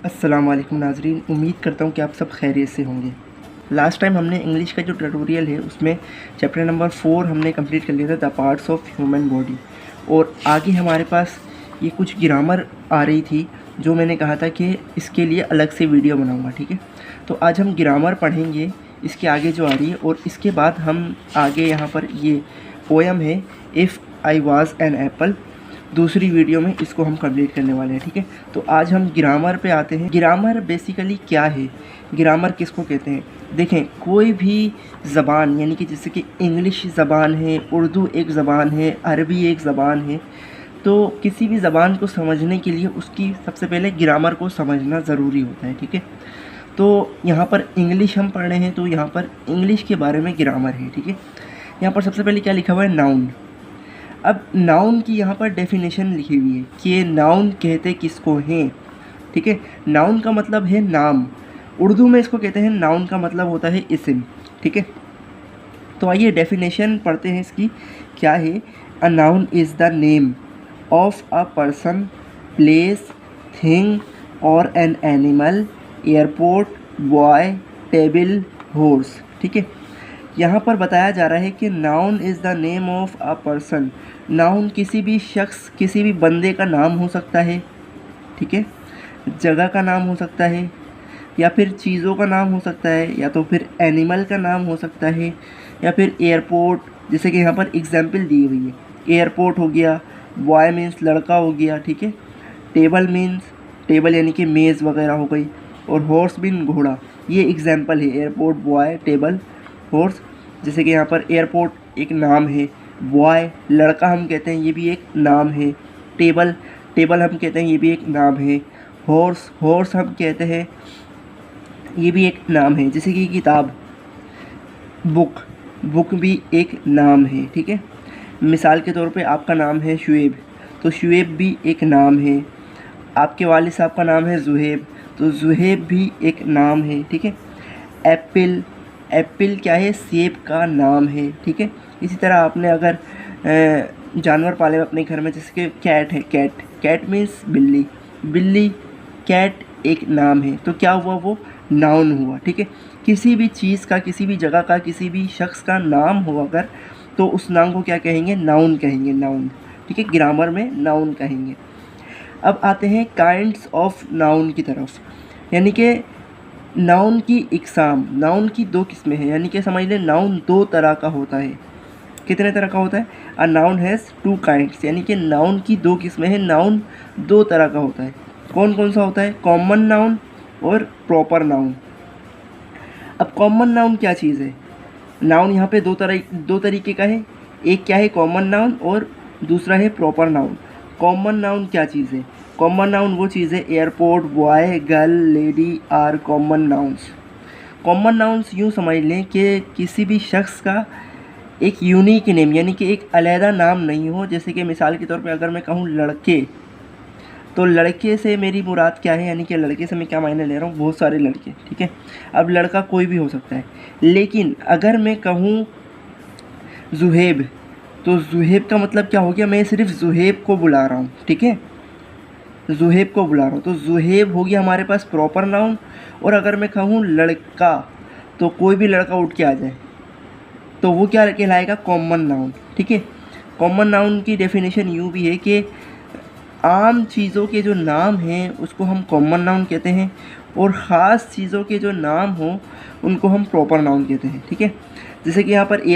अस्सलाम वालेकुम नाज़रीन, उम्मीद करता हूँ कि आप सब खैरियत से होंगे। लास्ट टाइम हमने इंग्लिश का जो ट्यूटोरियल है उसमें चैप्टर नंबर 4 हमने कंप्लीट कर लिया था, the parts of human body. और आगे हमारे पास ये कुछ ग्रामर आ रही थी जो मैंने कहा था कि इसके लिए अलग से वीडियो बनाऊँगा, ठीक है। तो आज हम ग्रामर पढ़ेंगे इसके आगे जो आ रही है, और इसके बाद हम आगे यहाँ पर ये पोएम है if I was an apple, दूसरी वीडियो में इसको हम कंप्लीट करने वाले हैं, ठीक है। तो आज हम ग्रामर पे आते हैं। ग्रामर बेसिकली क्या है, ग्रामर किसको कहते हैं। देखें, कोई भी ज़बान यानी कि जैसे कि इंग्लिश ज़बान है, उर्दू एक ज़बान है, अरबी एक ज़बान है, तो किसी भी ज़बान को समझने के लिए उसकी सबसे पहले ग्रामर को समझना ज़रूरी होता है, ठीक है। तो यहाँ पर इंग्लिश हम पढ़ रहे हैं, तो यहाँ पर इंग्लिश के बारे में ग्रामर है, ठीक है। यहाँ पर सबसे पहले क्या लिखा हुआ है, नाउन। अब नाउन की यहाँ पर डेफिनेशन लिखी हुई है कि नाउन कहते किसको हैं, ठीक है। नाउन का मतलब है नाम, उर्दू में इसको कहते हैं नाउन का मतलब होता है इस्म, ठीक है। तो आइए डेफिनेशन पढ़ते हैं इसकी क्या है। A noun is the name of a person, place, thing और an animal, airport, boy, table, horse, ठीक है। यहाँ पर बताया जा रहा है कि noun is the name of a person. Noun किसी भी शख्स, किसी भी बंदे का नाम हो सकता है, ठीक है। जगह का नाम हो सकता है, या फिर चीज़ों का नाम हो सकता है, या तो फिर एनिमल का नाम हो सकता है, या फिर एयरपोर्ट, जैसे कि यहाँ पर एग्जाम्पल दी हुई है। एयरपोर्ट हो गया, बॉय मीन्स लड़का हो गया, ठीक है। टेबल मीन्स टेबल यानी कि मेज़ वगैरह हो गई, और हॉर्स मीन घोड़ा। ये एग्जाम्पल है, एयरपोर्ट, बॉय, टेबल, हॉर्स। जैसे कि यहाँ पर एयरपोर्ट एक नाम है, बॉय लड़का हम कहते हैं, ये भी एक नाम है। टेबल टेबल हम कहते हैं, ये भी एक नाम है। हॉर्स हॉर्स हम कहते हैं, ये भी एक नाम है। जैसे कि किताब, बुक बुक भी एक नाम है, ठीक है। मिसाल के तौर पे आपका नाम है शुएब, तो शुएब भी एक नाम है। आपके वालिद साहब का नाम है जुहेब, तो जुहेब भी एक नाम है, ठीक है। एप्पल एप्पल क्या है, सेब का नाम है, ठीक है। इसी तरह आपने अगर जानवर पाले अपने घर में, जैसे कि कैट है, कैट मीन्स बिल्ली, बिल्ली कैट एक नाम है। तो क्या हुआ, वो नाउन हुआ, ठीक है। किसी भी चीज़ का, किसी भी जगह का, किसी भी शख्स का नाम हो अगर, तो उस नाम को क्या कहेंगे, नाउन कहेंगे, नाउन, ठीक है। ग्रामर में नाउन कहेंगे। अब आते हैं काइंड्स ऑफ नाउन की तरफ, यानी कि नाउन की इकसाम। नाउन की दो किस्में हैं, यानी कि समझ लें नाउन दो तरह का होता है। कितने तरह का होता है, a noun has two kinds, यानी कि नाउन की दो किस्में हैं, नाउन दो तरह का होता है। कौन कौन सा होता है, कॉमन नाउन और प्रॉपर नाउन। अब कॉमन नाउन क्या चीज़ है, नाउन यहाँ पे दो तरीके का है। एक क्या है कॉमन नाउन, और दूसरा है प्रॉपर नाउन। कॉमन नाउन क्या चीज़ है, कॉमन नाउन वो चीज़ है, airport, boy, girl, lady are common nouns. Common nouns यूँ समझ लें कि किसी भी शख्स का एक यूनिक नेम, यानी कि एक अलहदा नाम नहीं हो। जैसे कि मिसाल के तौर पे अगर मैं कहूँ लड़के, तो लड़के से मेरी मुराद क्या है, यानी कि लड़के से मैं क्या मायने ले रहा हूँ, बहुत सारे लड़के, ठीक है। अब लड़का कोई भी हो सकता है, लेकिन अगर मैं कहूँ जुहेब, तो जुहेब का मतलब क्या हो गया, मैं सिर्फ जुहेब को बुला रहा हूँ, ठीक है, जुहेब को बुला रहा हूँ। तो जुहेब हो गया हमारे पास प्रॉपर नाउन। और अगर मैं कहूँ लड़का, तो कोई भी लड़का उठ के आ जाए, तो वो क्या कहलाएगा, कॉमन नाउन, ठीक है। कॉमन नाउन की डेफिनेशन यूँ भी है कि आम चीज़ों के जो नाम हैं उसको हम कॉमन नाउन कहते हैं, और ख़ास चीज़ों के जो नाम हों उनको हम प्रॉपर नाउन कहते हैं, ठीक है। जैसे कि यहाँ पर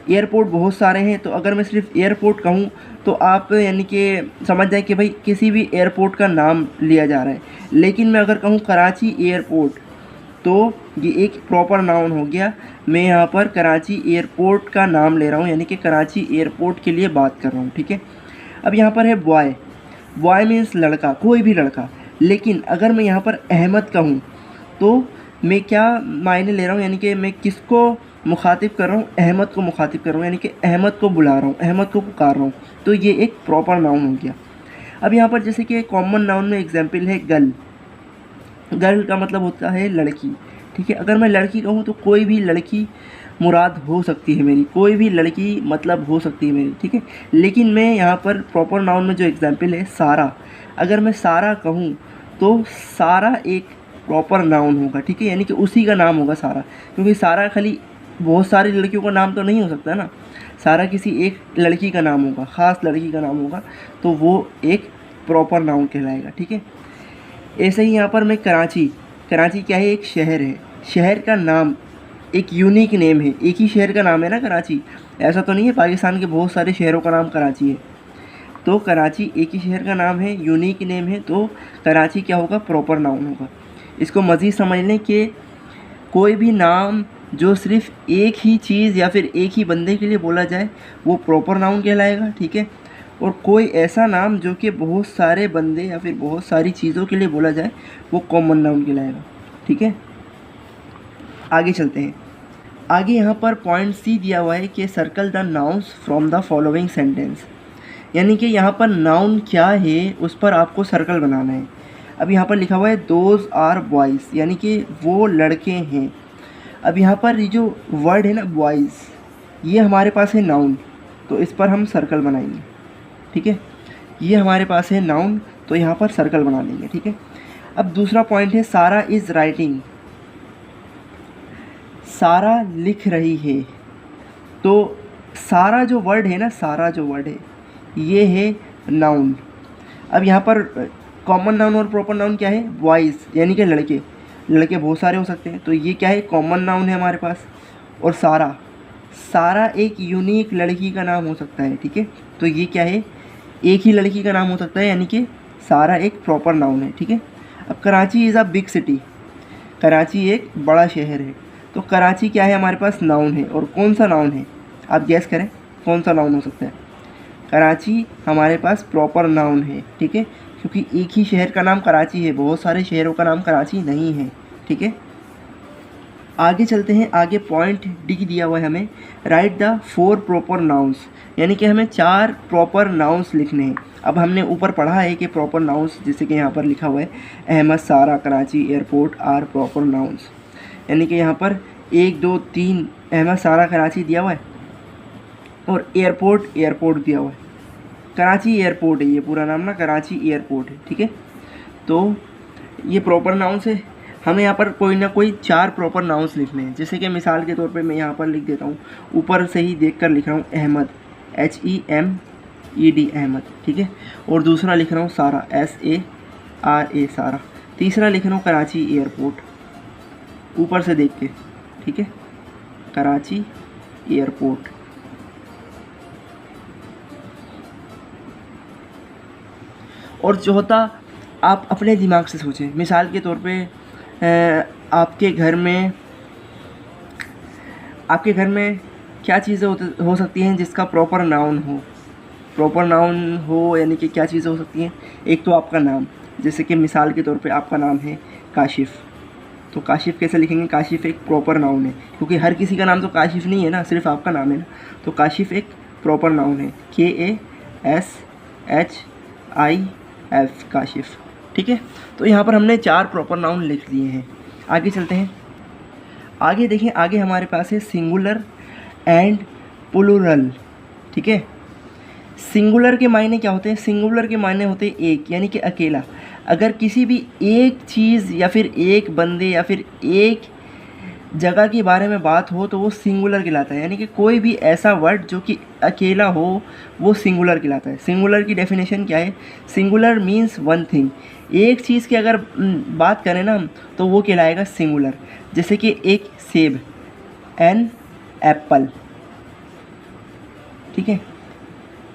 एयरपोर्ट बहुत सारे हैं, तो अगर मैं सिर्फ एयरपोर्ट कहूँ तो आप यानी कि समझ जाए कि भाई किसी भी एयरपोर्ट का नाम लिया जा रहा है। लेकिन मैं अगर कहूँ कराची एयरपोर्ट, तो ये एक प्रॉपर नाउन हो गया, मैं यहाँ पर कराची एयरपोर्ट का नाम ले रहा हूँ, यानी कि कराची एयरपोर्ट के लिए बात कर रहा हूँ, ठीक है। अब यहाँ पर है बॉय, बॉय मीन्स लड़का, कोई भी लड़का। लेकिन अगर मैं यहाँ पर अहमद कहूँ, तो मैं क्या मायने ले रहा हूँ, यानी कि मैं किसको मुखातिब कर रहा हूँ, अहमद को मुखातिब कर रहा हूँ, यानी कि अहमद को बुला रहा हूँ, अहमद को पुकार रहा हूँ। तो ये एक प्रॉपर नाउन हो गया। अब यहाँ पर जैसे कि कॉमन नाउन में एग्जाम्पल है गर्ल, गर्ल का मतलब होता है लड़की, ठीक है। अगर मैं लड़की कहूँ तो कोई भी लड़की मुराद हो सकती है मेरी, कोई भी लड़की मतलब हो सकती है मेरी, ठीक है। लेकिन मैं यहाँ पर प्रॉपर नाउन में जो एग्जाम्पल है सारा, अगर मैं सारा कहूँ तो सारा एक प्रॉपर नाउन होगा, ठीक है, यानी कि उसी का नाम होगा सारा, क्योंकि सारा खाली बहुत सारी लड़कियों का नाम तो नहीं हो सकता ना, सारा किसी एक लड़की का नाम होगा, ख़ास लड़की का नाम होगा, तो वो एक प्रॉपर नाउन कहलाएगा, ठीक है। ऐसे ही यहाँ पर मैं कराची, कराची क्या है, एक शहर है, शहर का नाम एक यूनिक नेम है, एक ही शहर का नाम है ना कराची, ऐसा तो नहीं है पाकिस्तान के बहुत सारे शहरों का नाम कराची है, तो कराची एक ही शहर का नाम है, यूनिक नेम है, तो कराची क्या होगा, प्रॉपर नाउन होगा। इसको मज़ीद समझ लें कि कोई भी नाम जो सिर्फ एक ही चीज़ या फिर एक ही बंदे के लिए बोला जाए वो प्रॉपर नाउन कहलाएगा, ठीक है, और कोई ऐसा नाम जो कि बहुत सारे बंदे या फिर बहुत सारी चीज़ों के लिए बोला जाए वो कॉमन नाउन कहलाएगा, ठीक है। आगे चलते हैं। आगे यहाँ पर पॉइंट सी दिया हुआ है कि circle the nouns from the following sentence, यानी कि यहाँ पर नाउन क्या है उस पर आपको सर्कल बनाना है। अब यहाँ पर लिखा हुआ है दोज आर बॉयज़, यानी कि वो लड़के हैं। अब यहाँ पर ये जो वर्ड है ना बॉयज़, ये हमारे पास है नाउन, तो इस पर हम सर्कल बनाएंगे, ठीक है, ये हमारे पास है नाउन, तो यहाँ पर सर्कल बना देंगे, ठीक है। अब दूसरा पॉइंट है सारा इज़ राइटिंग, सारा लिख रही है, तो सारा जो वर्ड है ना, सारा जो वर्ड है ये है नाउन। अब यहाँ पर कॉमन नाउन और प्रॉपर नाउन क्या है, बॉयज़ यानी कि लड़के, लड़के बहुत सारे हो सकते हैं, तो ये क्या है, कॉमन नाउन है हमारे पास। और सारा, सारा एक यूनिक लड़की का नाम हो सकता है, ठीक है, तो ये क्या है, एक ही लड़की का नाम हो सकता है, यानी कि सारा एक प्रॉपर नाउन है, ठीक है। अब Karachi is a big city, Karachi एक बड़ा शहर है, तो कराची क्या है, हमारे पास नाउन है, और कौन सा नाउन है, आप गैस करें कौन सा नाउन हो सकता है। कराची हमारे पास प्रॉपर नाउन है, ठीक है, क्योंकि एक ही शहर का नाम कराची है, बहुत सारे शहरों का नाम कराची नहीं है, ठीक है। आगे चलते हैं। आगे पॉइंट डी दिया हुआ है हमें, राइट द 4 प्रॉपर नाउन्स, यानी कि हमें 4 प्रॉपर नाउन्स लिखने हैं। अब हमने ऊपर पढ़ा है कि प्रॉपर नाउन्स, जैसे कि यहाँ पर लिखा हुआ है Ahmed, Sara, Karachi, airport are proper nouns, यानी कि यहाँ पर 1 2 3 अहमद, सारा, कराची दिया हुआ है, और एयरपोर्ट, एयरपोर्ट दिया हुआ है। कराची एयरपोर्ट है ये पूरा नाम ना, कराची एयरपोर्ट है, ठीक है। तो ये प्रॉपर नाउन्स है, हमें यहाँ पर कोई ना कोई 4 प्रॉपर नाउन्स लिखने हैं। जैसे कि मिसाल के तौर पे मैं यहाँ पर लिख देता हूँ, ऊपर से ही देखकर लिख रहा हूँ अहमद, HEMED अहमद, ठीक है, और दूसरा लिख रहा हूँ सारा, SARA सारा, तीसरा लिख रहा हूँ कराची एयरपोर्ट, ऊपर से देख के, ठीक है, कराची एयरपोर्ट। और चौथा, आप अपने दिमाग से सोचें, मिसाल के तौर पे आपके घर में क्या चीज़ें हो सकती हैं जिसका प्रॉपर नाउन हो, प्रॉपर नाउन हो, यानी कि क्या चीज़ें हो सकती हैं। एक तो आपका नाम, जैसे कि मिसाल के तौर पे आपका नाम है काशिफ़, तो काशिफ़ कैसे लिखेंगे, काशिफ़ एक प्रॉपर नाउन है, क्योंकि हर किसी का नाम तो काशिफ़ नहीं है ना, सिर्फ आपका नाम है ना, तो काशिफ़ एक प्रॉपर नाउन है, KASHIF काशिफ़, ठीक है। तो यहाँ पर हमने 4 प्रॉपर नाउन लिख लिए हैं। आगे चलते हैं। आगे देखें, आगे हमारे पास है सिंगुलर एंड प्लूरल, ठीक है। सिंगुलर के मायने क्या होते हैं, सिंगुलर के मायने होते हैं एक, यानी कि अकेला। अगर किसी भी एक चीज़ या फिर एक बंदे या फिर एक जगह के बारे में बात हो तो वो सिंगुलर कहलाता है, यानी कि कोई भी ऐसा वर्ड जो कि अकेला हो वो सिंगुलर कहलाता है। सिंगुलर की डेफिनेशन क्या है, सिंगुलर मीन्स वन थिंग, एक चीज़ की अगर बात करें ना तो वो कहलाएगा सिंगुलर। जैसे कि एक सेब, एन एप्पल, ठीक है,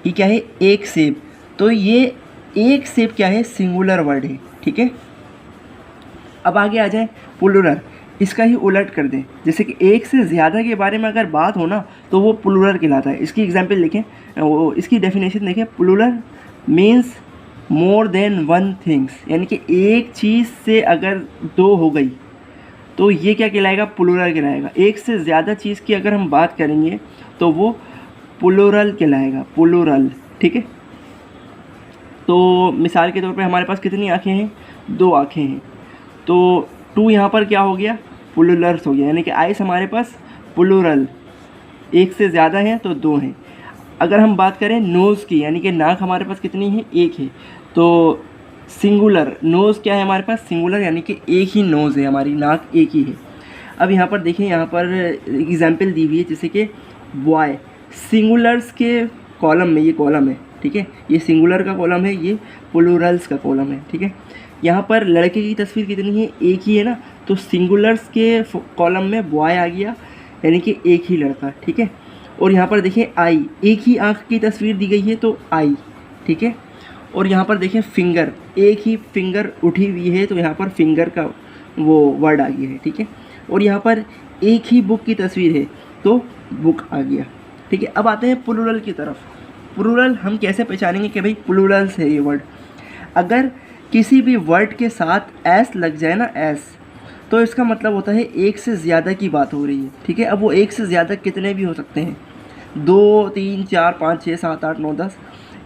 ये क्या है, एक सेब, तो ये एक सेब क्या है, सिंगुलर वर्ड है, ठीक है। अब आगे आ जाए प्लूरल, इसका ही उलट कर दें, जैसे कि एक से ज़्यादा के बारे में अगर बात हो ना तो वो प्लूरल कहलाता है। इसकी एग्जांपल लिखें, वो इसकी डेफिनेशन देखें, plural means more than one things, यानी कि एक चीज़ से अगर 2 हो गई तो ये क्या कहलाएगा, प्लूरल कहलाएगा। एक से ज़्यादा चीज़ की अगर हम बात करेंगे तो वो प्लूरल कहलाएगा, प्लूरल, ठीक है। तो मिसाल के तौर पे हमारे पास कितनी आँखें हैं, 2 आँखें हैं, तो 2 यहाँ पर क्या हो गया, प्लूरल्स हो गया, यानी कि आइस हमारे पास प्लूरल, एक से ज़्यादा हैं तो 2 हैं। अगर हम बात करें नोज़ की, यानी कि नाक हमारे पास कितनी है, 1 है, तो सिंगुलर नोज़ क्या है हमारे पास, सिंगुलर यानी कि एक ही नोज़ है, हमारी नाक एक ही है। अब यहाँ पर देखें, यहाँ पर एग्जाम्पल दी हुई है जैसे कि बॉय, सिंगुलर्स के कॉलम में ये कॉलम है, ठीक है, ये सिंगुलर का कॉलम है, ये प्लूरल्स का कॉलम है, ठीक है। यहाँ पर लड़के की तस्वीर कितनी है, एक ही है ना, तो सिंगुलर्स के कॉलम में बॉय आ गया यानी कि एक ही लड़का, ठीक है। और यहाँ पर देखें आई, एक ही आँख की तस्वीर दी गई है तो आई, ठीक है। और यहाँ पर देखें फिंगर, एक ही फिंगर उठी हुई है तो यहाँ पर फिंगर का वो वर्ड आ गया है, ठीक है। और यहाँ पर एक ही बुक की तस्वीर है तो बुक आ गया, ठीक है। अब आते हैं प्लूरल की तरफ। प्लूरल हम कैसे पहचानेंगे कि भाई प्लूरल्स है ये वर्ड। अगर किसी भी वर्ड के साथ एस लग जाए ना, एस, तो इसका मतलब होता है एक से ज़्यादा की बात हो रही है, ठीक है। अब वो एक से ज़्यादा कितने भी हो सकते हैं, 2 3 4 5 6 7 8 9 10,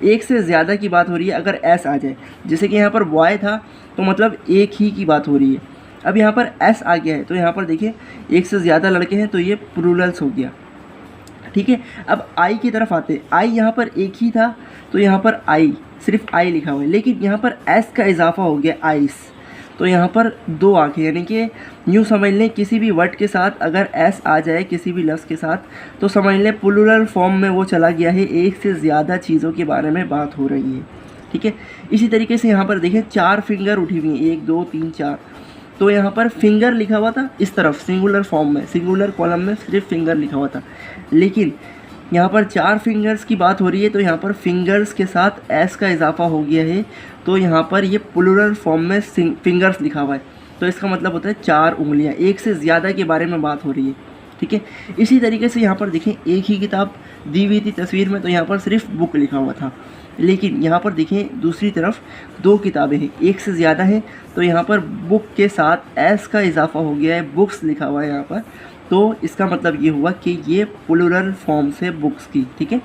एक से ज़्यादा की बात हो रही है अगर एस आ जाए। जैसे कि यहाँ पर बॉय था तो मतलब एक ही की बात हो रही है। अब यहाँ पर एस आ गया है तो यहाँ पर देखिए एक से ज़्यादा लड़के हैं तो ये प्लूरल्स हो गया, ठीक है। अब आई की तरफ आते हैं। आई यहाँ पर एक ही था तो यहाँ पर आई, सिर्फ आई लिखा हुआ है, लेकिन यहाँ पर एस का इजाफा हो गया आइस, तो यहाँ पर 2 आँखें, यानी कि यूँ समझ लें किसी भी वर्ड के साथ अगर एस आ जाए किसी भी लफ्ज़ के साथ तो समझ लें प्लूरल फॉर्म में वो चला गया है, एक से ज़्यादा चीज़ों के बारे में बात हो रही है, ठीक है। इसी तरीके से यहाँ पर देखें 4 फिंगर उठी हुई हैं, 1 2 3 4, तो यहाँ पर फिंगर लिखा हुआ था इस तरफ सिंगुलर फॉर्म में, सिंगुलर कॉलम में सिर्फ फिंगर लिखा हुआ था, लेकिन यहाँ पर 4 फिंगर्स की बात हो रही है तो यहाँ पर फिंगर्स के साथ एस का इजाफा हो गया है, तो यहाँ पर ये प्लूरल फॉर्म में फिंगर्स लिखा हुआ है, तो इसका मतलब होता है 4 उंगलियाँ, एक से ज़्यादा के बारे में बात हो रही है, ठीक है। इसी तरीके से यहाँ पर देखें एक ही किताब दी हुई थी तस्वीर में तो यहाँ पर सिर्फ बुक लिखा हुआ था, लेकिन यहाँ पर देखें दूसरी तरफ 2 किताबें हैं, एक से ज़्यादा है तो यहाँ पर बुक के साथ एस का इजाफा हो गया है, बुक्स लिखा हुआ है यहाँ पर, तो इसका मतलब ये हुआ कि ये प्लूरल फॉर्म से बुक्स की, ठीक है।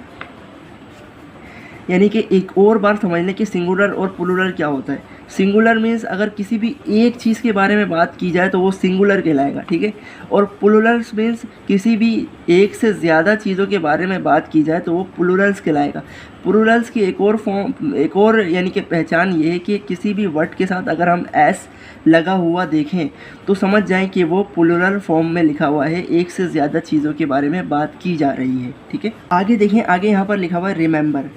यानी कि एक और बार समझ लें कि सिंगुलर और प्लूरल क्या होता है। सिंगुलर मीन्स अगर किसी भी एक चीज़ के बारे में बात की जाए तो वो सिंगुलर कहलाएगा, ठीक है। और प्लूरल्स मीन्स किसी भी एक से ज़्यादा चीज़ों के बारे में बात की जाए तो वो प्लूरल्स कहलाएगा। प्लूरल्स की एक और फॉर्म, एक और यानी कि पहचान ये है कि किसी भी वर्ड के साथ अगर हम एस लगा हुआ देखें तो समझ जाएं कि वो प्लूरल फॉर्म में लिखा हुआ है, एक से ज़्यादा चीज़ों के बारे में बात की जा रही है, ठीक है। आगे देखें, आगे यहाँ पर लिखा हुआ है remember,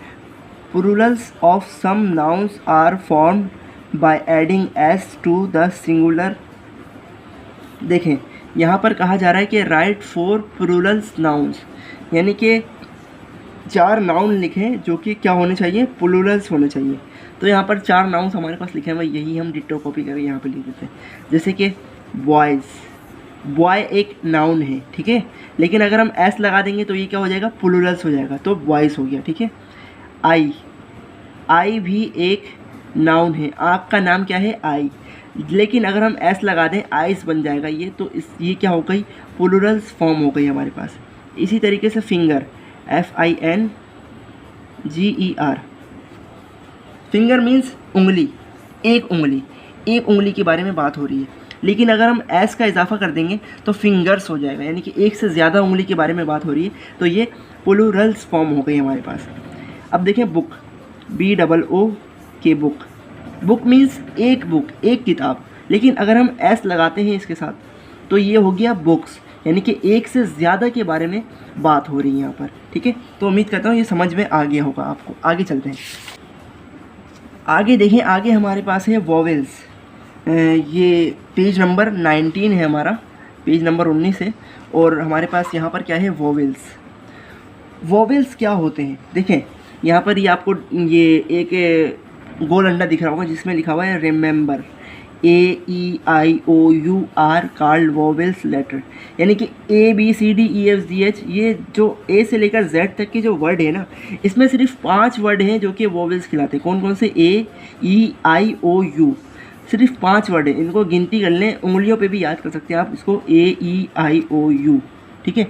plurals of some nouns are formed by adding s to the singular। देखें यहाँ पर कहा जा रहा है कि राइट फॉर प्लूरल्स नाउन्स, यानी कि 4 नाउन लिखें जो कि क्या होने चाहिए, प्लूरल्स होने चाहिए। तो यहाँ पर 4 नाउन्स हमारे पास लिखे हुए, यही हम डिट्टो कॉपी करके यहाँ पे लिख देते हैं। जैसे कि बॉयज़, बॉय एक नाउन है, ठीक है, लेकिन अगर हम एस लगा देंगे तो ये क्या हो जाएगा, प्लूरल्स हो जाएगा, तो बॉयज़ हो गया, ठीक है। आई, आई भी एक नाउन है, आपका नाम क्या है आई, लेकिन अगर हम एस लगा दें आइस बन जाएगा ये, तो ये क्या हो गई, प्लूरल्स फॉर्म हो गई हमारे पास। इसी तरीके से फिंगर, FINGER, फिंगर मीन्स उंगली, एक उंगली, एक उंगली के बारे में बात हो रही है, लेकिन अगर हम एस का इजाफा कर देंगे तो फिंगर्स हो जाएगा, यानी कि एक से ज़्यादा उंगली के बारे में बात हो रही है, तो ये प्लूरल्स फॉर्म हो गई हमारे पास। अब देखें book, BOOK, book, book means एक बुक, एक किताब, लेकिन अगर हम एस लगाते हैं इसके साथ तो ये हो गया बुक्स, यानी कि एक से ज़्यादा के बारे में बात हो रही है यहाँ पर, ठीक है। तो उम्मीद करता हूँ ये समझ में आ गया होगा आपको। आगे चलते हैं, आगे देखें, आगे हमारे पास है वोवेल्स। ये पेज नंबर 19 है हमारा, पेज नंबर 19 है, और हमारे पास यहाँ पर क्या है, वोवेल्स। वोवेल्स क्या होते हैं, देखें यहाँ पर ये आपको ये एक गोल अंडा दिख रहा होगा जिसमें लिखा हुआ है remember, AEIOUR called vowels letter, यानी कि ABCDEFGH, ये जो A से लेकर Z तक के जो वर्ड है ना, इसमें सिर्फ 5 वर्ड हैं जो कि वोवेल्स कहलाते हैं। कौन कौन से, AEIOU, सिर्फ 5 वर्ड हैं, इनको गिनती कर लें, उंगलियों पे भी याद कर सकते हैं आप इसको, AEIOU, ठीक है।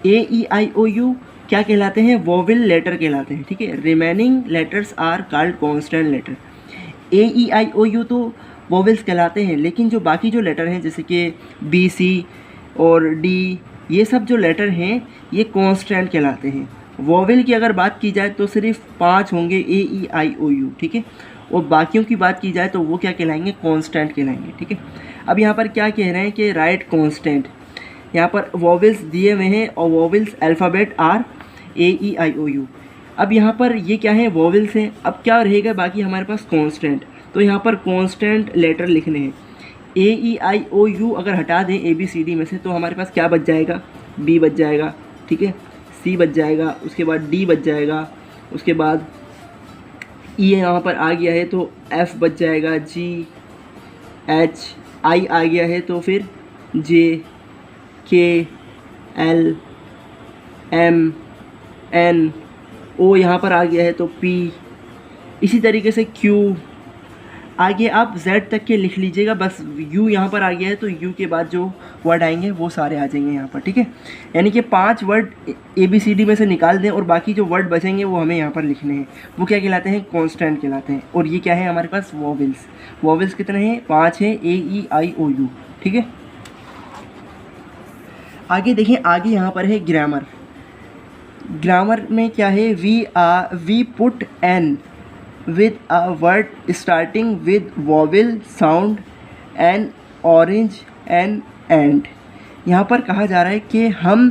AEIOU क्या कहलाते हैं, वोवेल लेटर कहलाते हैं, ठीक है। Remaining letters are called constant letter. AEIOU तो वोवेल्स कहलाते हैं, लेकिन जो बाकी जो लेटर हैं जैसे कि BC और D, ये सब जो लेटर हैं ये कॉन्स्टेंट कहलाते हैं। वोवेल की अगर बात की जाए तो सिर्फ 5 होंगे, AEIOU, ठीक है। और बाकियों की बात की जाए तो वो क्या कहलाएंगे, कांस्टेंट कहलाएंगे। ठीक है, अब यहाँ पर क्या कह रहे हैं कि राइट कांस्टेंट, यहाँ पर वोवेल्स दिए हुए हैं और वोवेल्स अल्फ़ाबेट आर AEIOU। अब यहाँ पर ये क्या है, वोवेल्स हैं। अब क्या रहेगा बाकी हमारे पास, कांस्टेंट। तो यहाँ पर कांस्टेंट लेटर लिखने हैं। AEIOU अगर हटा दें ABCD में से तो हमारे पास क्या बच जाएगा, B बच जाएगा। ठीक है, C बच जाएगा, उसके बाद D बच जाएगा, उसके बाद E यहाँ पर आ गया है तो F बच जाएगा, G H I आ गया है तो फिर J K L M N O यहाँ पर आ गया है तो P, इसी तरीके से Q, आगे आप Z तक के लिख लीजिएगा। बस U यहाँ पर आ गया है तो U के बाद जो वर्ड आएंगे वो सारे आ जाएंगे यहाँ पर। ठीक है, यानी कि 5 वर्ड ABCD में से निकाल दें और बाकी जो वर्ड बचेंगे वो हमें यहाँ पर लिखने हैं। वो क्या कहलाते हैं, कांस्टेंट कहलाते हैं। और ये क्या है हमारे पास, वोवेल्स। वोवेल्स कितने हैं, 5 हैं, AEIOU। ठीक है, आगे देखें, आगे यहाँ पर है ग्रामर। ग्रामर में क्या है, we put an with a word starting with vowel sound an orange and यहाँ पर कहा जा रहा है कि हम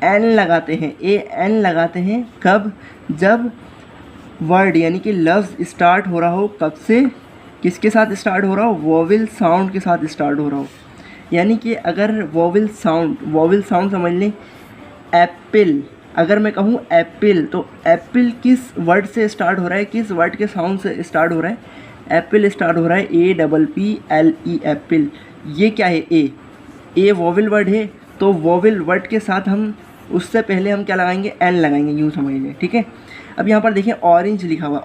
n लगाते हैं, AN लगाते हैं कब, जब वर्ड यानी कि लफ्ज़ स्टार्ट हो रहा हो, कब से, किसके साथ स्टार्ट हो रहा हो, वोवेल साउंड के साथ स्टार्ट हो रहा हो। यानी कि अगर वोवेल साउंड समझ लें, एप्पल, अगर मैं कहूँ एप्पल तो एप्पल किस वर्ड से स्टार्ट हो रहा है, किस वर्ड के साउंड से स्टार्ट हो रहा है, एप्पल स्टार्ट हो रहा है APPLE एप्पल। ये क्या है, ए वोवेल वर्ड है तो वोवेल वर्ड के साथ हम उससे पहले हम क्या लगाएंगे, एन लगाएंगे, यूँ समझ लें। ठीक है, अब यहाँ पर देखिए ऑरेंज लिखा हुआ,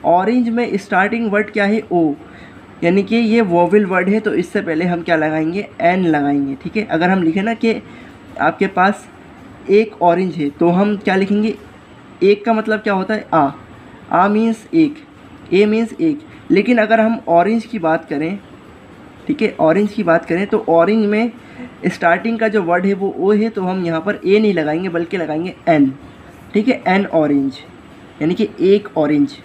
ऑरेंज में स्टार्टिंग वर्ड क्या है, ओ, यानी कि ये वोवेल वर्ड है तो इससे पहले हम क्या लगाएंगे, एन लगाएंगे। ठीक है, अगर हम लिखें ना कि आपके पास एक ऑरेंज है तो हम क्या लिखेंगे, एक का मतलब क्या होता है, आ मीन्स एक, ए मीन्स एक। लेकिन अगर हम ऑरेंज की बात करें, ठीक है, ऑरेंज की बात करें तो ऑरेंज में स्टार्टिंग का जो वर्ड है वो ओ है तो हम यहाँ पर ए नहीं लगाएंगे बल्कि लगाएंगे एन। ठीक है, एन ऑरेंज यानी कि एक ऑरेंज।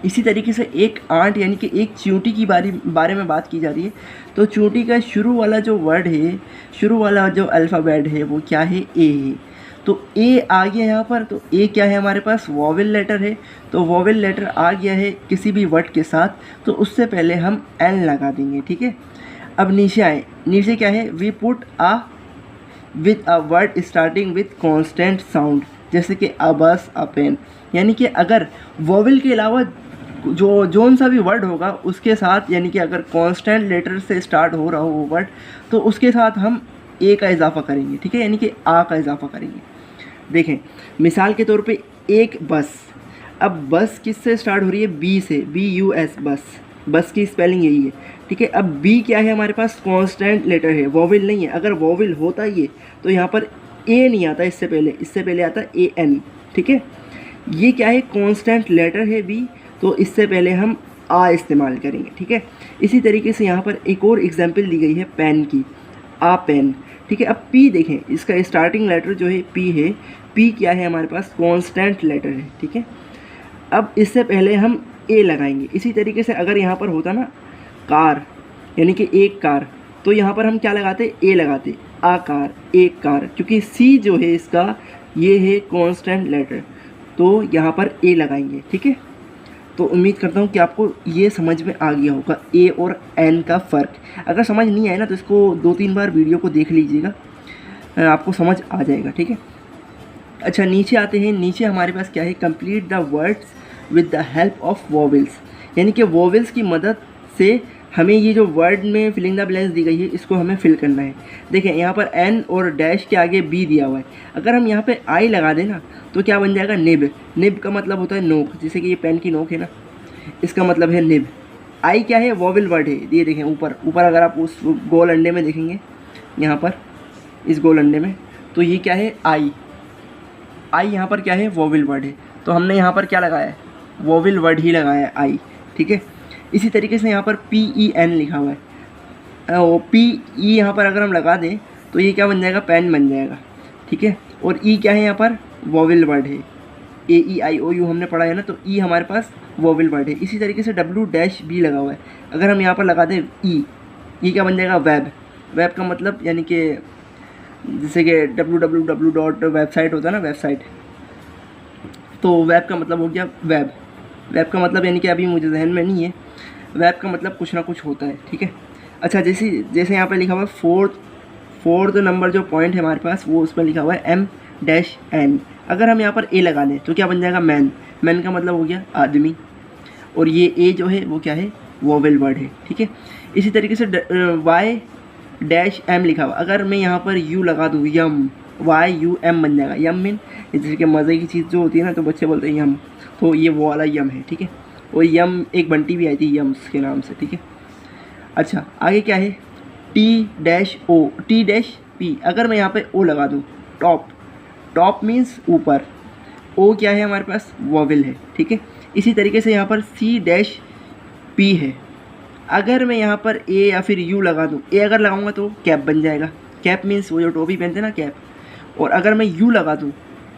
इसी तरीके से एक आंट यानी कि एक चींटी की बारे में बात की जा रही है तो चींटी का शुरू वाला जो वर्ड है, शुरू वाला जो अल्फ़ाबेट है वो क्या है, ए है। तो ए आ गया यहाँ पर, तो ए क्या है हमारे पास, वोवेल लेटर है। तो वोवेल लेटर आ गया है किसी भी वर्ड के साथ तो उससे पहले हम एन लगा देंगे। ठीक है, अब नीचे आए, नीचे क्या है, we put with a word starting with constant sound, जैसे कि अ बस, अ पेन। यानी कि अगर वोवेल के अलावा जोन सा भी वर्ड होगा उसके साथ, यानी कि अगर कांस्टेंट लेटर से स्टार्ट हो रहा हो वो वर्ड तो उसके साथ हम ए का इजाफा करेंगे। ठीक है, यानी कि आ का इजाफा करेंगे। देखें मिसाल के तौर पे एक बस, अब बस किससे स्टार्ट हो रही है, बी से, BUS बस की स्पेलिंग यही है। ठीक है, अब बी क्या है हमारे पास, कांस्टेंट लेटर है, वोवेल नहीं है। अगर वोवेल होता ये तो यहाँ पर ए नहीं आता, इससे पहले आता AN। ठीक है, ये क्या है, कांस्टेंट लेटर है बी तो इससे पहले हम आ इस्तेमाल करेंगे। ठीक है, इसी तरीके से यहाँ पर एक और एग्जांपल दी गई है पेन की, आ पेन। ठीक है, अब पी देखें, इसका स्टार्टिंग लेटर जो है पी है, पी क्या है हमारे पास, कांस्टेंट लेटर है। ठीक है, अब इससे पहले हम ए लगाएंगे। इसी तरीके से अगर यहाँ पर होता ना कार यानी कि एक कार तो यहाँ पर हम क्या लगाते, ए लगाते, आ कार, एक कार, क्योंकि सी जो है इसका ये है कांस्टेंट लेटर तो यहाँ पर ए लगाएंगे। ठीक है, तो उम्मीद करता हूँ कि आपको ये समझ में आ गया होगा ए और एन का फ़र्क। अगर समझ नहीं आया ना तो इसको 2-3 बार वीडियो को देख लीजिएगा, आपको समझ आ जाएगा। ठीक है, अच्छा नीचे आते हैं। नीचे हमारे पास क्या है, complete the words with the help of vowels, यानी कि वोवेल्स की मदद से हमें ये जो वर्ड में फिलिंग द ब्लैंक्स दी गई है इसको हमें फिल करना है। देखें यहाँ पर एन और डैश के आगे बी दिया हुआ है, अगर हम यहाँ पे आई लगा दें ना तो क्या बन जाएगा, निब। निब का मतलब होता है नोक, जैसे कि ये पेन की नोक है ना, इसका मतलब है निब। आई क्या है, वोवेल वर्ड है। ये देखें ऊपर अगर आप उस गोल अंडे में देखेंगे, यहाँ पर इस गोल अंडे में, तो ये क्या है, आई यहाँ पर क्या है, वोवेल वर्ड है। तो हमने यहाँ पर क्या लगाया है, वोवेल वर्ड ही लगाया है, आई। ठीक है, इसी तरीके से यहाँ पर PEN लिखा हुआ है, वो PE यहाँ पर अगर हम लगा दें तो ये क्या बन जाएगा, पेन बन जाएगा। ठीक है, और ई क्या है यहाँ पर, वोवेल वर्ड है। AEIOU हमने पढ़ा है ना, तो ई हमारे पास वोवेल वर्ड है। इसी तरीके से W-B लगा हुआ है, अगर हम यहाँ पर लगा दें ई क्या बन जाएगा? वेब। वेब का मतलब यानी कि जैसे कि www वेबसाइट होता है ना, वेबसाइट, तो वेब का मतलब हो गया वेब। वेब का मतलब यानी कि अभी मुझे जहन में नहीं है, वेब का मतलब कुछ ना कुछ होता है, ठीक है। अच्छा, जैसे यहाँ पे लिखा हुआ है फोर्थ नंबर जो पॉइंट है हमारे पास, वो उसमें लिखा हुआ है M-N। अगर हम यहाँ पर ए लगा लें तो क्या बन जाएगा? मैन। मैन का मतलब हो गया आदमी, और ये ए जो है वो क्या है? वोवेल वर्ड है, ठीक है। इसी तरीके से Y-M लिखा हुआ, अगर मैं यहाँ पर U लगा दूँ, यम, YUM बन जाएगा। यम मीन जैसे कि मज़े की चीज़ जो होती है ना, तो बच्चे बोलते हैं यम, तो ये वो वाला यम है, ठीक है। और यम एक बंटी भी आई थी यम्स के नाम से, ठीक है। अच्छा, आगे क्या है? T-P। अगर मैं यहाँ पे O लगा दूँ, टॉप मीन्स ऊपर, O क्या है हमारे पास? वोवेल है, ठीक है। इसी तरीके से यहाँ पर C-P है, अगर मैं यहाँ पर A या फिर U लगा दूँ, A अगर लगाऊंगा तो कैप बन जाएगा। कैप मीन्स वो जो टोपी पहनते हैं ना, कैप। और अगर मैं U लगा दूँ,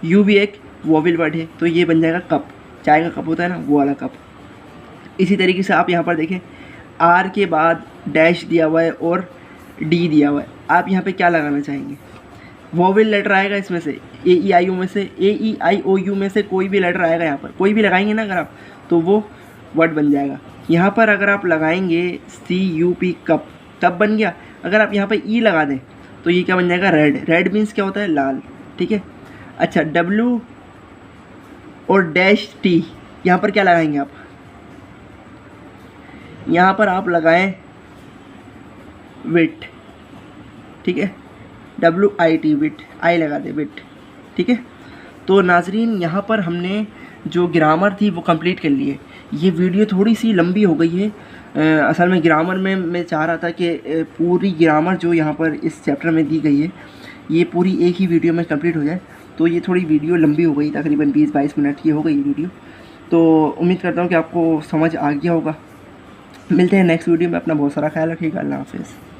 U भी एक वोवेल वर्ड है, तो ये बन जाएगा कप। चाय का कप होता है ना, वो वाला कप। इसी तरीके से आप यहाँ पर देखें, R के बाद डैश दिया हुआ है और D दिया हुआ है, आप यहाँ पे क्या लगाना चाहेंगे? वोवेल लेटर आएगा इसमें से, AEIOU में से कोई भी लेटर आएगा, यहाँ पर कोई भी लगाएंगे ना अगर आप, तो वो वर्ड बन जाएगा। यहाँ पर अगर आप लगाएंगे CUP, कप बन गया। अगर आप यहाँ पे E लगा दें तो ये क्या बन जाएगा? रेड मीन्स क्या होता है? लाल, ठीक है। अच्छा, W और डैश T, यहाँ पर क्या लगाएंगे आप? यहाँ पर आप लगाएं विट, ठीक है, WIT, विट, आई लगा दे, विट, ठीक है। तो नाजरीन, यहाँ पर हमने जो ग्रामर थी वो कंप्लीट कर ली है। ये वीडियो थोड़ी सी लंबी हो गई है, असल में ग्रामर में मैं चाह रहा था कि पूरी ग्रामर जो यहाँ पर इस चैप्टर में दी गई है, ये पूरी एक ही वीडियो में कंप्लीट हो जाए, तो ये थोड़ी वीडियो लंबी हो गई, तकरीबन 20-22 मिनट की हो गई वीडियो। तो उम्मीद करता हूँ कि आपको समझ आ गया होगा। मिलते हैं नेक्स्ट वीडियो में, अपना बहुत सारा ख्याल रखिएगा। अल्लाह हाफ़िज़।